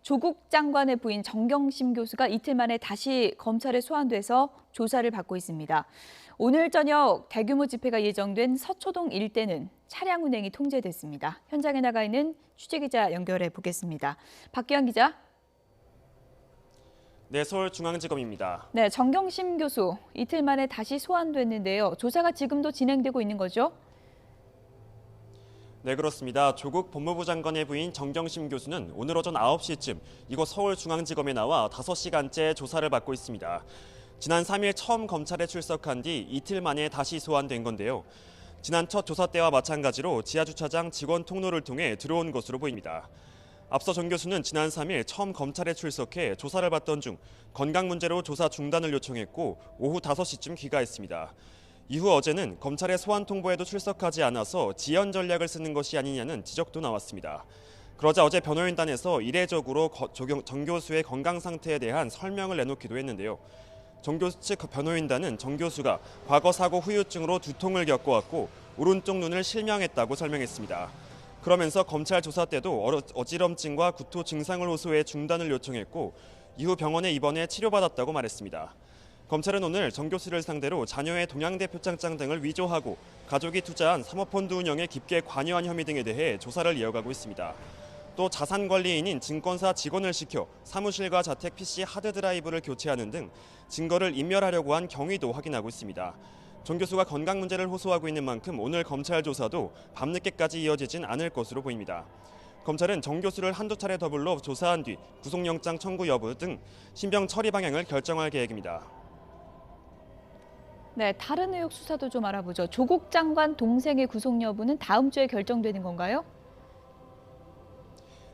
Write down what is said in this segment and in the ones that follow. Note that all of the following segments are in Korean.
조국 장관의 부인 정경심 교수가 이틀 만에 다시 검찰에 소환돼서 조사를 받고 있습니다. 오늘 저녁 대규모 집회가 예정된 서초동 일대는 차량 운행이 통제됐습니다. 현장에 나가 있는 취재기자 연결해 보겠습니다. 박기환 기자. 네, 서울중앙지검입니다. 네, 정경심 교수 이틀 만에 다시 소환됐는데요. 조사가 지금도 진행되고 있는 거죠? 네, 그렇습니다. 조국 법무부 장관의 부인 정경심 교수는 오늘 오전 9시쯤 이곳 서울중앙지검에 나와 5시간째 조사를 받고 있습니다. 지난 3일 처음 검찰에 출석한 뒤 이틀 만에 다시 소환된 건데요. 지난 첫 조사 때와 마찬가지로 지하주차장 직원 통로를 통해 들어온 것으로 보입니다. 앞서 정 교수는 지난 3일 처음 검찰에 출석해 조사를 받던 중 건강 문제로 조사 중단을 요청했고 오후 5시쯤 귀가했습니다. 이후 어제는 검찰의 소환 통보에도 출석하지 않아서 지연 전략을 쓰는 것이 아니냐는 지적도 나왔습니다. 그러자 어제 변호인단에서 이례적으로 정 교수의 건강 상태에 대한 설명을 내놓기도 했는데요. 정 교수 측 변호인단은 정 교수가 과거 사고 후유증으로 두통을 겪어왔고 오른쪽 눈을 실명했다고 설명했습니다. 그러면서 검찰 조사 때도 어지럼증과 구토 증상을 호소해 중단을 요청했고 이후 병원에 입원해 치료받았다고 말했습니다. 검찰은 오늘 정 교수를 상대로 자녀의 동양대 표창장 등을 위조하고 가족이 투자한 사모펀드 운영에 깊게 관여한 혐의 등에 대해 조사를 이어가고 있습니다. 또 자산관리인인 증권사 직원을 시켜 사무실과 자택 PC 하드드라이브를 교체하는 등 증거를 인멸하려고 한 경위도 확인하고 있습니다. 정 교수가 건강 문제를 호소하고 있는 만큼 오늘 검찰 조사도 밤늦게까지 이어지진 않을 것으로 보입니다. 검찰은 정 교수를 한두 차례 더 불러 조사한 뒤 구속영장 청구 여부 등 신병 처리 방향을 결정할 계획입니다. 네, 다른 의혹 수사도 좀 알아보죠. 조국 장관 동생의 구속 여부는 다음 주에 결정되는 건가요?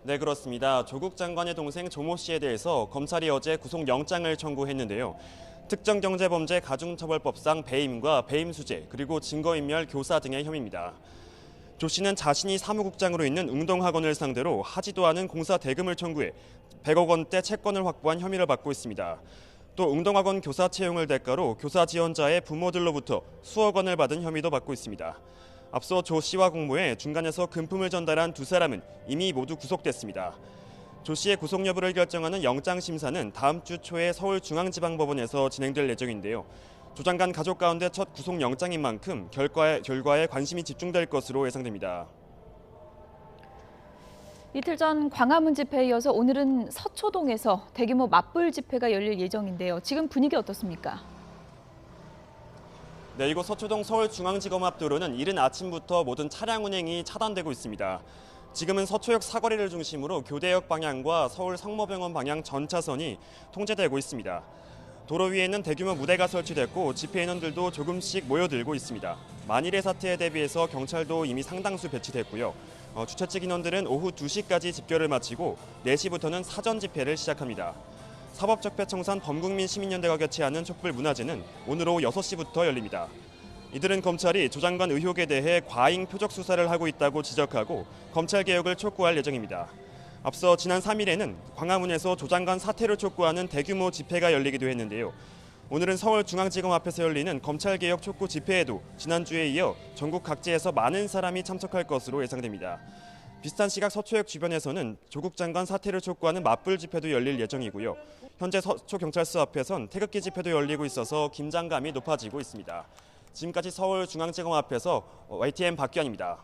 네, 그렇습니다. 조국 장관의 동생 조모 씨에 대해서 검찰이 어제 구속영장을 청구했는데요. 특정경제범죄 가중처벌법상 배임과 배임수재 그리고 증거인멸 교사 등의 혐의입니다. 조 씨는 자신이 사무국장으로 있는 웅동학원을 상대로 하지도 않은 공사 대금을 청구해 100억 원대 채권을 확보한 혐의를 받고 있습니다. 또 웅동학원 교사 채용을 대가로 교사 지원자의 부모들로부터 수억 원을 받은 혐의도 받고 있습니다. 앞서 조 씨와 공모해 중간에서 금품을 전달한 두 사람은 이미 모두 구속됐습니다. 조 씨의 구속 여부를 결정하는 영장 심사는 다음 주 초에 서울중앙지방법원에서 진행될 예정인데요. 조 장관 가족 가운데 첫 구속 영장인 만큼 결과에 관심이 집중될 것으로 예상됩니다. 이틀 전 광화문 집회에 이어서 오늘은 서초동에서 대규모 맞불 집회가 열릴 예정인데요. 지금 분위기 어떻습니까? 네, 이곳 서초동 서울중앙지검 앞 도로는 이른 아침부터 모든 차량 운행이 차단되고 있습니다. 지금은 서초역 사거리를 중심으로 교대역 방향과 서울 성모병원 방향 전 차선이 통제되고 있습니다. 도로 위에는 대규모 무대가 설치됐고 집회 인원들도 조금씩 모여들고 있습니다. 만일의 사태에 대비해서 경찰도 이미 상당수 배치됐고요. 주최 측 인원들은 오후 2시까지 집결을 마치고 4시부터는 사전 집회를 시작합니다. 사법적폐청산 범국민시민연대가 개최하는 촛불 문화제는 오늘 오후 6시부터 열립니다. 이들은 검찰이 조 장관 의혹에 대해 과잉 표적 수사를 하고 있다고 지적하고 검찰 개혁을 촉구할 예정입니다. 앞서 지난 3일에는 광화문에서 조 장관 사퇴를 촉구하는 대규모 집회가 열리기도 했는데요. 오늘은 서울중앙지검 앞에서 열리는 검찰개혁 촉구 집회에도 지난주에 이어 전국 각지에서 많은 사람이 참석할 것으로 예상됩니다. 비슷한 시각 서초역 주변에서는 조국 장관 사퇴를 촉구하는 맞불 집회도 열릴 예정이고요. 현재 서초경찰서 앞에선 태극기 집회도 열리고 있어서 긴장감이 높아지고 있습니다. 지금까지 서울중앙지검 앞에서 YTN 박기환입니다.